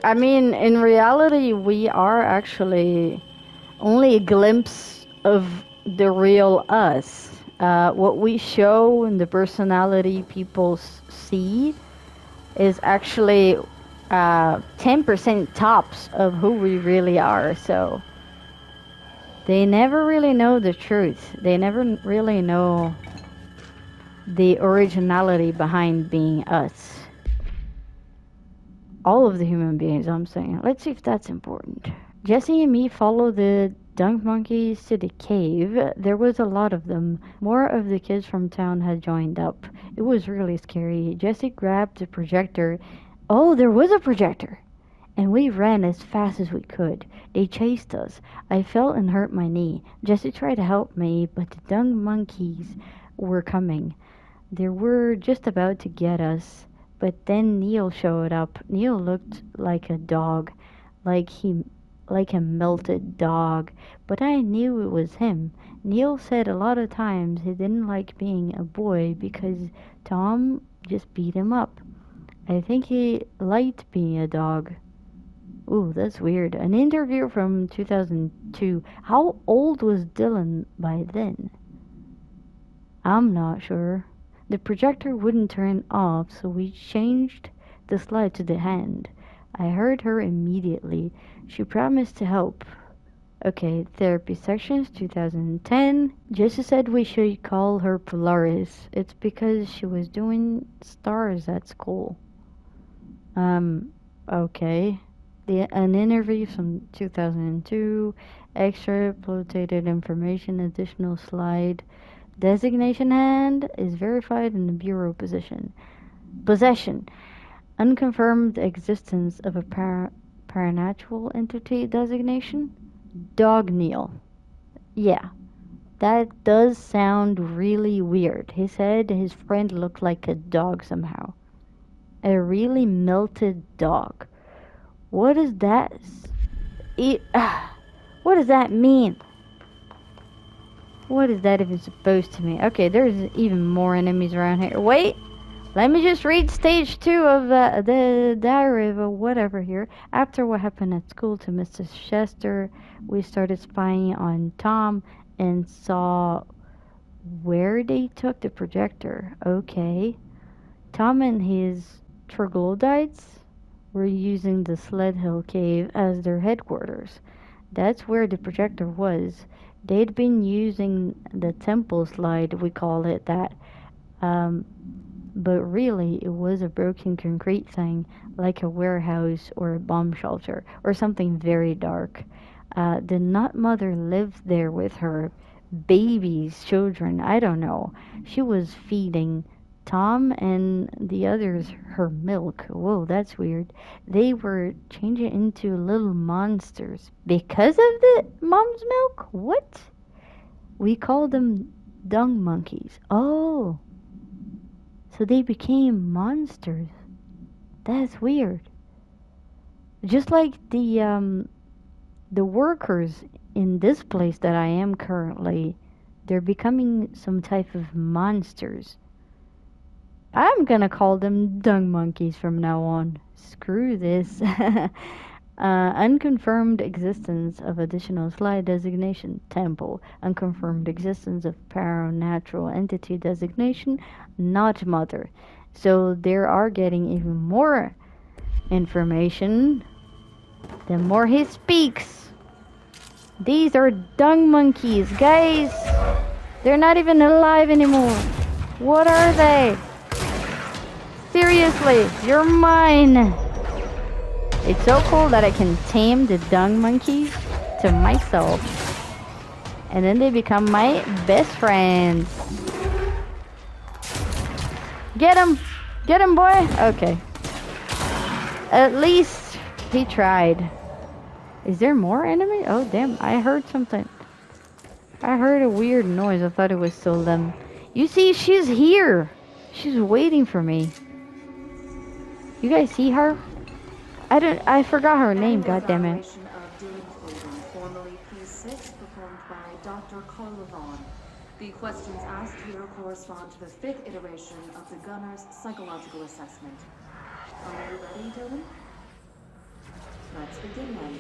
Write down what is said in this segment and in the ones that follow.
I mean, in reality, we are actually only a glimpse of the real us. What we show and the personality people see is actually 10% tops of who we really are. So they never really know the truth. They never really know the originality behind being us. All of the human beings, I'm saying. Let's see if that's important. Jesse and me follow the dung monkeys to the cave. There was a lot of them. More of the kids from town had joined up. It was really scary. Jesse grabbed the projector. Oh, there was a projector! And we ran as fast as we could. They chased us. I fell and hurt my knee. Jesse tried to help me, but the dung monkeys were coming. They were just about to get us. But then Neil showed up. Neil looked like a dog, like a melted dog. But I knew it was him. Neil said a lot of times he didn't like being a boy because Tom just beat him up. I think he liked being a dog. Ooh, that's weird. An interview from 2002. How old was Dylan by then? I'm not sure. The projector wouldn't turn off, so we changed the slide to the hand. I heard her immediately. She promised to help. Okay, therapy sections 2010. Jesse said we should call her Polaris. It's because she was doing stars at school. Okay. An interview from 2002. Extra uploaded information, additional slide. Designation hand is verified in the bureau position. Possession. Unconfirmed existence of a paranatural entity designation. Dog Neil. Yeah, that does sound really weird. He said his friend looked like a dog somehow. A really melted dog. What does that... what does that mean? What is that even supposed to mean? Okay, there's even more enemies around here. Wait! Let me just read stage 2 of the diary of whatever here. After what happened at school to Mr. Chester, we started spying on Tom and saw where they took the projector. Okay. Tom and his troglodytes were using the Sled Hill Cave as their headquarters. That's where the projector was. They'd been using the temple slide, we call it that. But really, it was a broken concrete thing, like a warehouse or a bomb shelter, or something very dark. The nut mother lived there with her babies, children, I don't know. She was feeding Tom and the others her milk. Whoa, that's weird. They were changing into little monsters because of the mom's milk? What? We call them dung monkeys. Oh, so they became monsters. That's weird. Just like the workers in this place that I am currently, they're becoming some type of monsters. I'm gonna call them dung monkeys from now on. Screw this. Unconfirmed existence of additional slide designation, temple. Unconfirmed existence of paranatural entity designation, not mother. So they are getting even more information the more he speaks. These are dung monkeys, guys. They're not even alive anymore. What are they? Seriously, you're mine. It's so cool that I can tame the dung monkeys to myself. And then they become my best friends. Get him! Get him, boy! Okay. At least he tried. Is there more enemy? Oh, damn. I heard something. I heard a weird noise. I thought it was still them. You see, she's here. She's waiting for me. You guys see her? I forgot her name, goddammit. Formerly P6, performed by Dr. Carlavon. The questions asked here correspond to the 5th iteration of the Gunner's psychological assessment. Are you ready, Dylan? begin then.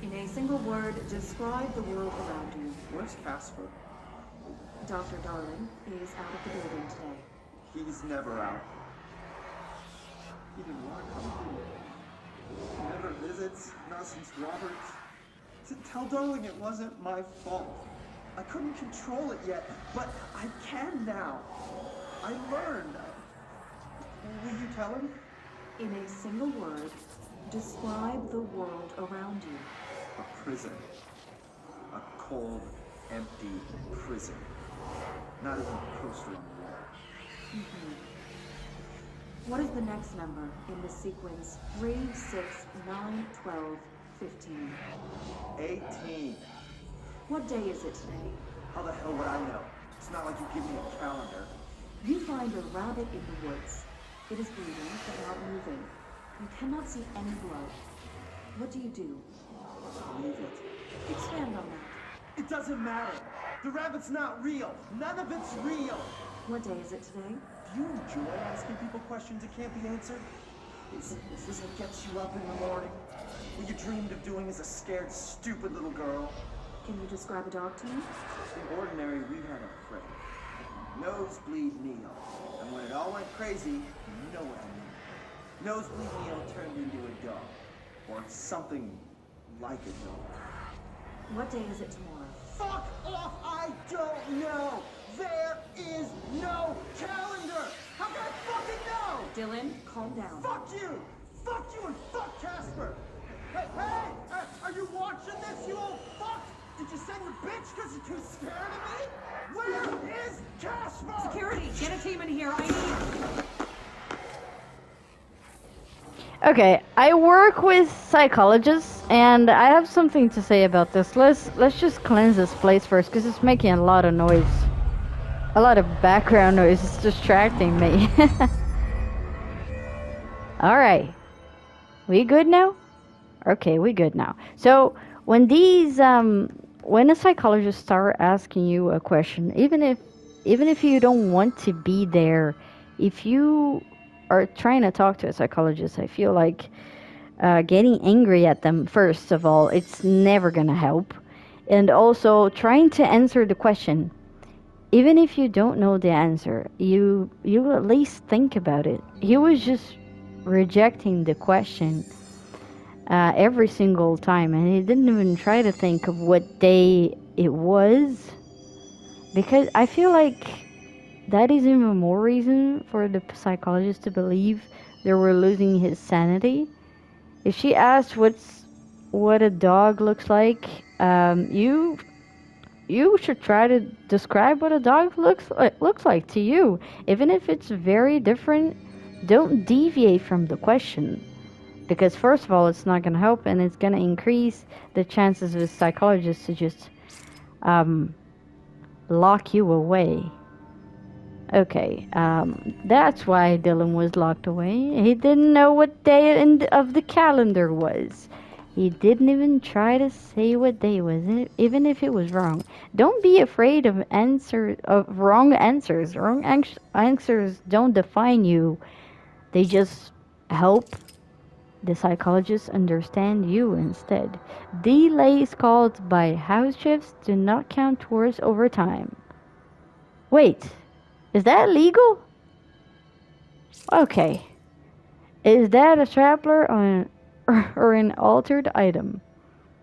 In a single word, describe the world around you. Where's Casper? Dr. Darling is out of the building today. He's never out. He didn't want to come here. He never visits, not since Roberts. Tell Darling it wasn't my fault. I couldn't control it yet, but I can now. I learned. Will you tell him? In a single word, describe the world around you. A prison. A cold, empty prison. Not even a poster on the wall. What is the next number in the sequence 3, 6, 9, 12, 15? 18. What day is it today? How the hell would I know? It's not like you give me a calendar. You find a rabbit in the woods. It is breathing, but not moving. You cannot see any blood. What do you do? Leave it. Expand on that. It doesn't matter. The rabbit's not real. None of it's real. What day is it today? Do you enjoy asking people questions that can't be answered? Is this what gets you up in the morning? What you dreamed of doing as a scared, stupid little girl? Can you describe a dog to me? In ordinary, we had a friend. Nosebleed Neil. And when it all went crazy, you know what I mean. Nosebleed Neil turned into a dog. Or something like a dog. What day is it tomorrow? Fuck off! I don't know! There is no calendar! How can I fucking know? Dylan, calm down. Fuck you! Fuck you and fuck Casper! Hey! Are you watching this, you old fuck? Did you send your bitch because you're too scared of me? Where is Casper? Security, get a team in here. I need... Okay, I work with psychologists, and I have something to say about this. Let's just cleanse this place first, because it's making a lot of noise. A lot of background noise. It's distracting me. Alright. We good now? Okay, we good now. So, when these, when a psychologist start asking you a question, even if you don't want to be there, if you are trying to talk to a psychologist, I feel like getting angry at them, first of all, it's never going to help. And also, trying to answer the question, even if you don't know the answer, you at least think about it. He was just rejecting the question every single time, and he didn't even try to think of what day it was, because I feel like that is even more reason for the psychologist to believe they were losing his sanity. If she asked what a dog looks like, you should try to describe what a dog looks like to you. Even if it's very different, don't deviate from the question. Because first of all, it's not going to help, and it's going to increase the chances of a psychologist to just lock you away. Okay, that's why Dylan was locked away. He didn't know what day of the calendar was. He didn't even try to say what day was, even if it was wrong. Don't be afraid of wrong answers. Wrong answers don't define you. They just help the psychologists understand you instead. Delays caused by house shifts do not count towards overtime. Wait, is that legal? Okay. Is that a traveler or an altered item?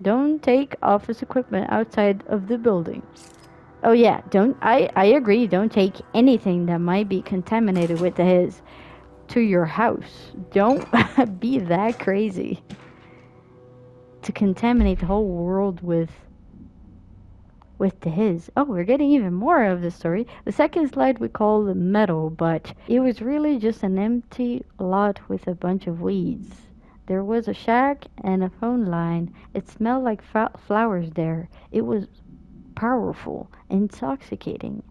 Don't take office equipment outside of the building. Oh yeah, I agree, don't take anything that might be contaminated with his to your house. Don't be that crazy to contaminate the whole world with his. Oh, we're getting even more of the story. The second slide we call the meadow, but it was really just an empty lot with a bunch of weeds. There was a shack and a phone line. It smelled like flowers there. It was powerful, intoxicating.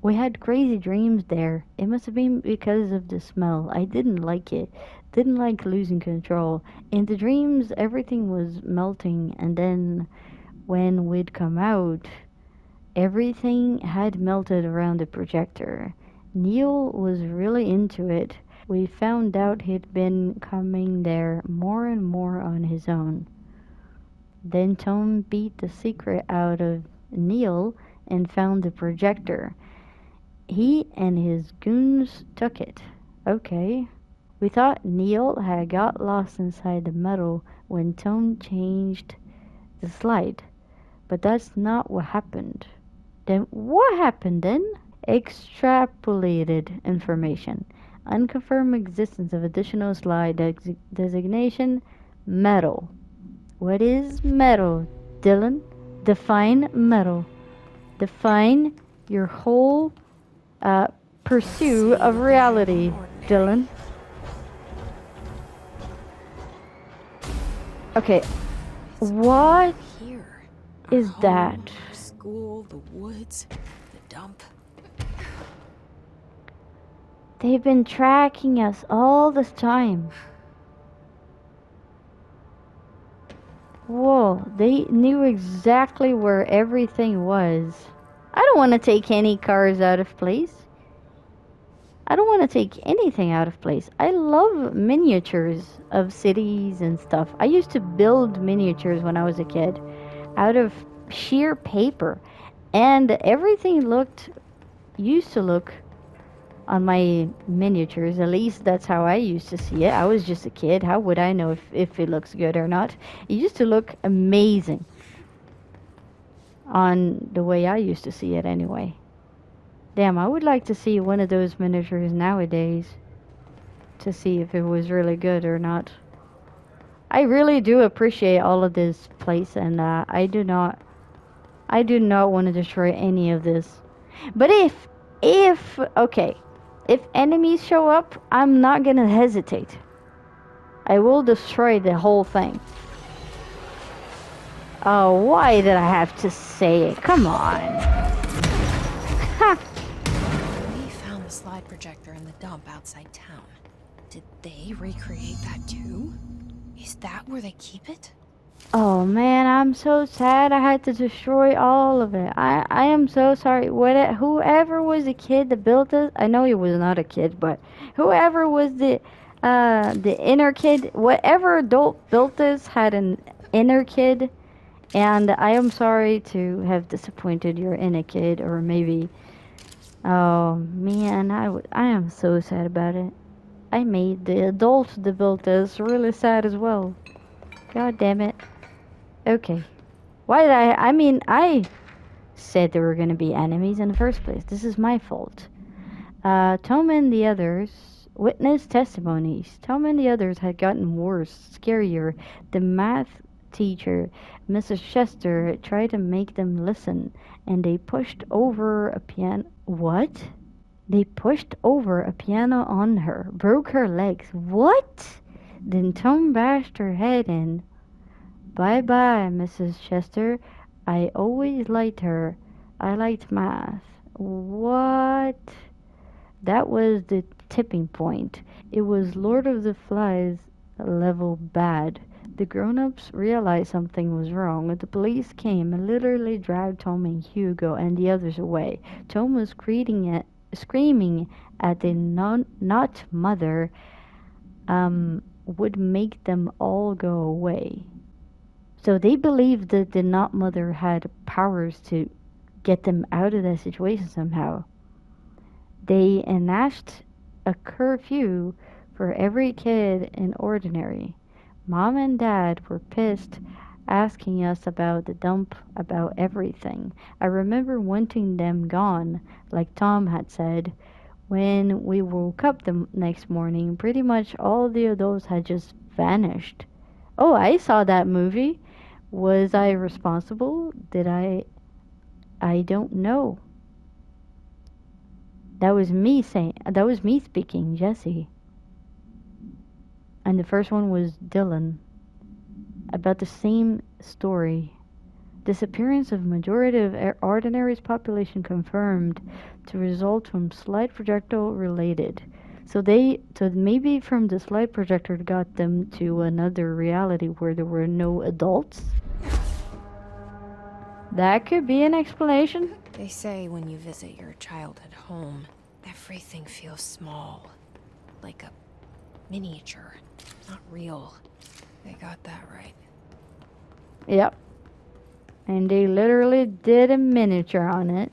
We had crazy dreams there. It must have been because of the smell. I didn't like it. Didn't like losing control. In the dreams, everything was melting, and then when we'd come out, everything had melted around the projector. Neil was really into it. We found out he'd been coming there more and more on his own. Then Tom beat the secret out of Neil and found the projector. He and his goons took it. Okay. We thought Neil had got lost inside the metal when Tom changed the slide, but that's not what happened. Then what happened then? Extrapolated information. Unconfirmed existence of additional slide designation metal. What is metal, Dylan? Define metal. Define your whole pursuit of reality, Dylan. Okay, what Here. is Our that? home, our school, the woods, the dump. They've been tracking us all this time. Whoa, they knew exactly where everything was. I don't want to take any cars out of place. I don't want to take anything out of place. I love miniatures of cities and stuff. I used to build miniatures when I was a kid out of sheer paper. And everything used to look on my miniatures. At least that's how I used to see it. I was just a kid. How would I know if it looks good or not? It used to look amazing on the way I used to see it anyway. Damn, I would like to see one of those miniatures nowadays to see if it was really good or not. I really do appreciate all of this place, and I do not want to destroy any of this. But if enemies show up, I'm not gonna hesitate. I will destroy the whole thing. Oh, why did I have to say it? Come on. Ha! We found the slide projector in the dump outside town. Did they recreate that too? Is that where they keep it? Oh man, I'm so sad I had to destroy all of it. I am so sorry. Whoever was the kid that built this, I know he was not a kid, but whoever was the inner kid, whatever adult built this had an inner kid, and I am sorry to have disappointed your inner kid, or maybe, oh man, I am so sad about it. I made the adult that built this really sad as well. God damn it. Okay. Why did I said there were going to be enemies in the first place. This is my fault. Tom and the others witnessed testimonies. Tom and the others had gotten worse, scarier. The math teacher, Mrs. Chester, tried to make them listen, and they pushed over a piano. What? They pushed over a piano on her, broke her legs. What? Then Tom bashed her head in. Bye-bye, Mrs. Chester. I always liked her. I liked math. What? That was the tipping point. It was Lord of the Flies level bad. The grown-ups realized something was wrong. The police came and literally dragged Tom and Hugo and the others away. Tom was screaming at the not mother would make them all go away. So they believed that the not mother had powers to get them out of that situation somehow. They enacted a curfew for every kid in Ordinary. Mom and Dad were pissed, asking us about the dump, about everything. I remember wanting them gone, like Tom had said. When we woke up the next morning, pretty much all the adults had just vanished. Oh, I saw that movie. Was I responsible? Did I? I don't know. That was me speaking, Jesse. And the first one was Dylan. About the same story. Disappearance of majority of Ordinary's population confirmed to result from slide projectile related. So maybe from the slide projector got them to another reality where there were no adults. That could be an explanation. They say when you visit your childhood home, everything feels small. Like a miniature. Not real. They got that right. Yep. And they literally did a miniature on it.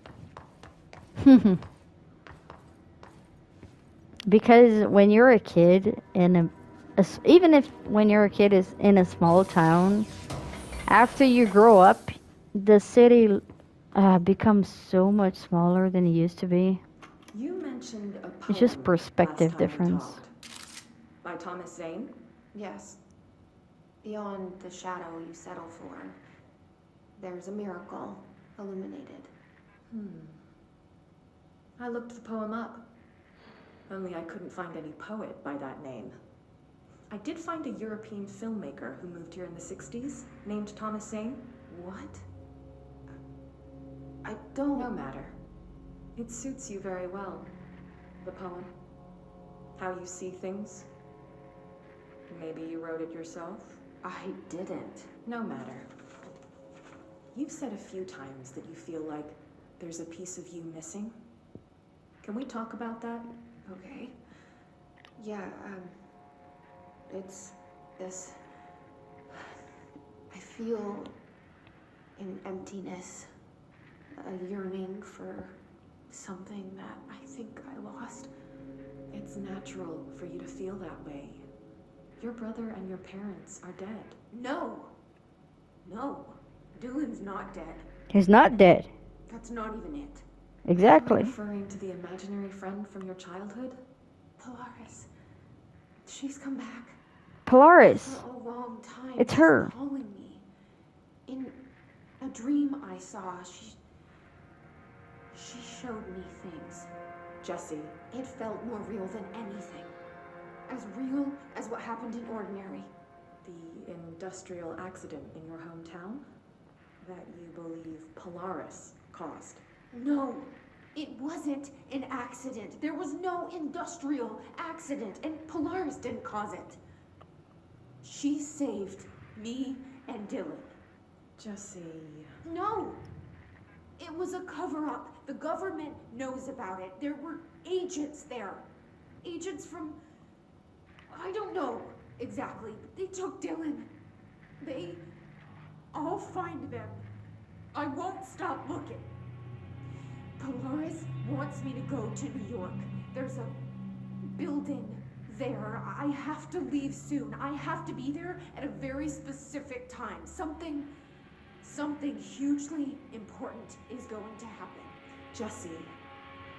Because when you're a kid even if when you're a kid is in a small town, after you grow up, the city becomes so much smaller than it used to be. You mentioned a poem It's just last perspective time we difference. talked. By Thomas Zane? Yes. Beyond the shadow you settle for, there's a miracle illuminated. I looked the poem up. Only I couldn't find any poet by that name. I did find a European filmmaker who moved here in the 60s, named Thomas Zane. What? I don't... No matter. It suits you very well. The poem. How you see things. Maybe you wrote it yourself? I didn't. No matter. You've said a few times that you feel like there's a piece of you missing. Can we talk about that? Okay. Yeah, it's this... I feel an emptiness, a yearning for something that I think I lost. It's natural for you to feel that way. Your brother and your parents are dead. No! No. Dylan's not dead. He's not dead. That's not even it. Are Exactly. you referring to the imaginary friend from your childhood? Polaris. She's come back. Polaris. For a long time. It's she's her. calling me. In a dream I saw, she showed me things. Jesse. It felt more real than anything. As real as what happened in Ordinary. The industrial accident in your hometown that you believe Polaris caused. No, it wasn't an accident. There was no industrial accident, and Polaris didn't cause it. She saved me and Dylan. Jesse. No! It was a cover-up. The government knows about it. There were agents there. Agents from... I don't know exactly, but they took Dylan. I'll find them. I won't stop looking. Polaris wants me to go to New York. There's a building there. I have to leave soon. I have to be there at a very specific time. Something hugely important is going to happen. Jesse,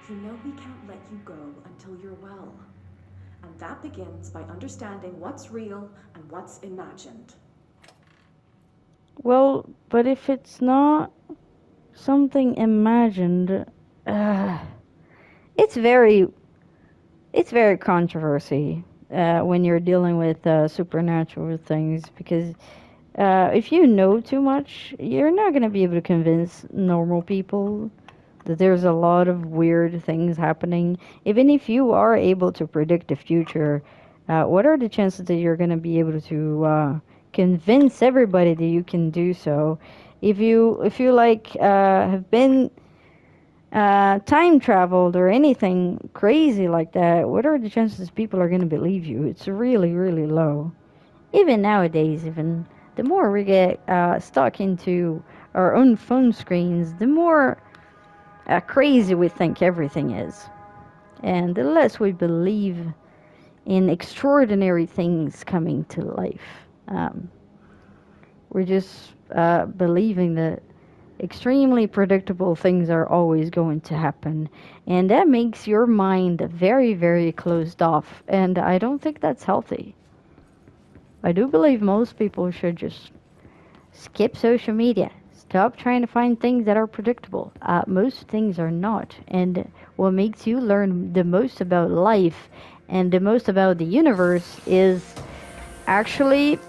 you know we can't let you go until you're well. And that begins by understanding what's real and what's imagined. Well, but if it's not something imagined, it's very controversy when you're dealing with supernatural things, because if you know too much, you're not going to be able to convince normal people that there's a lot of weird things happening. Even if you are able to predict the future, what are the chances that you're going to be able to convince everybody that you can do so? If you like have been time traveled or anything crazy like that, what are the chances people are going to believe you? It's really, really low. Even nowadays, even the more we get stuck into our own phone screens, the more crazy we think everything is. And the less we believe in extraordinary things coming to life. We're just believing that extremely predictable things are always going to happen. And that makes your mind very, very closed off. And I don't think that's healthy. I do believe most people should just skip social media. Stop trying to find things that are predictable. Most things are not. And what makes you learn the most about life and the most about the universe is actually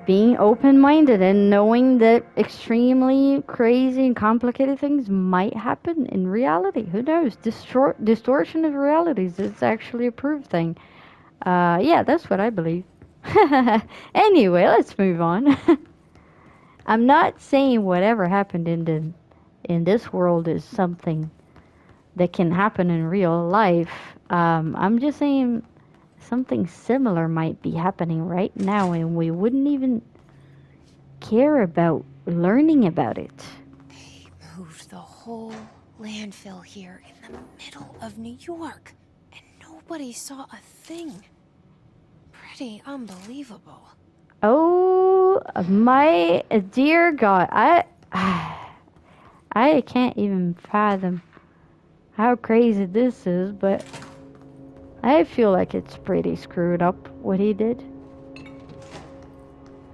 being open-minded and knowing that extremely crazy and complicated things might happen in reality. Who knows? Distortion of realities is actually a proved thing. Yeah, that's what I believe. Anyway, let's move on. I'm not saying whatever happened in this world is something that can happen in real life. I'm just saying something similar might be happening right now, and we wouldn't even care about learning about it. They moved the whole landfill here in the middle of New York, and nobody saw a thing. Pretty unbelievable. Oh my dear God, I can't even fathom how crazy this is, but I feel like it's pretty screwed up what he did.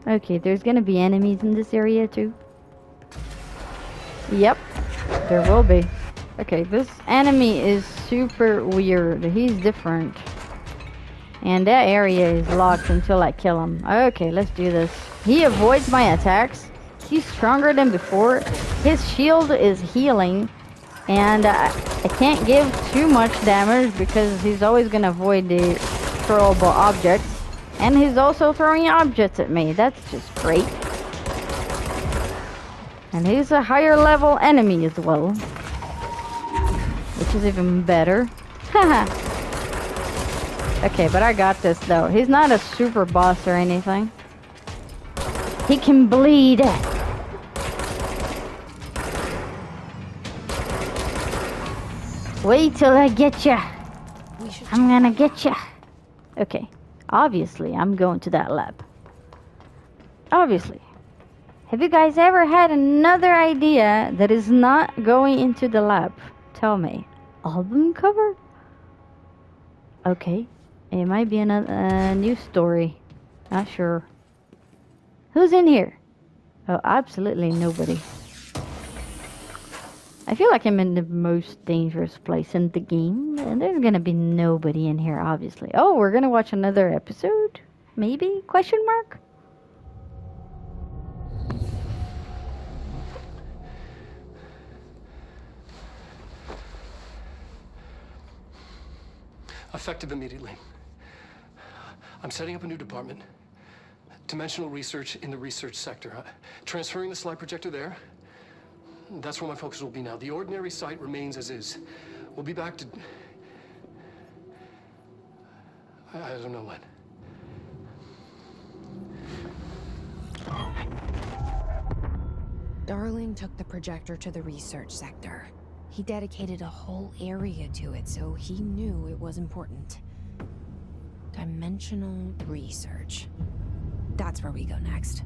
Okay, there's gonna be enemies in this area too. Yep, there will be. Okay, this enemy is super weird. He's different. And that area is locked until I kill him. Okay, let's do this. He avoids my attacks. He's stronger than before. His shield is healing. And I can't give too much damage because he's always going to avoid the throwable objects. And he's also throwing objects at me. That's just great. And he's a higher level enemy as well. Which is even better. Haha. Okay, but I got this though. He's not a super boss or anything. He can bleed. Wait till I get ya. I'm gonna get ya. Okay, obviously I'm going to that lab. Obviously. Have you guys ever had another idea that is not going into the lab? Tell me. Album cover? Okay. It might be a new story. Not sure. Who's in here? Oh, absolutely nobody. I feel like I'm in the most dangerous place in the game. And there's gonna be nobody in here, obviously. Oh, we're gonna watch another episode? Maybe? Question mark? Effective immediately. I'm setting up a new department. Dimensional research in the research sector. Transferring the slide projector there. That's where my focus will be now. The ordinary site remains as is. We'll be back to... I don't know when. Darling took the projector to the research sector. He dedicated a whole area to it, so he knew it was important. Dimensional research. That's where we go next.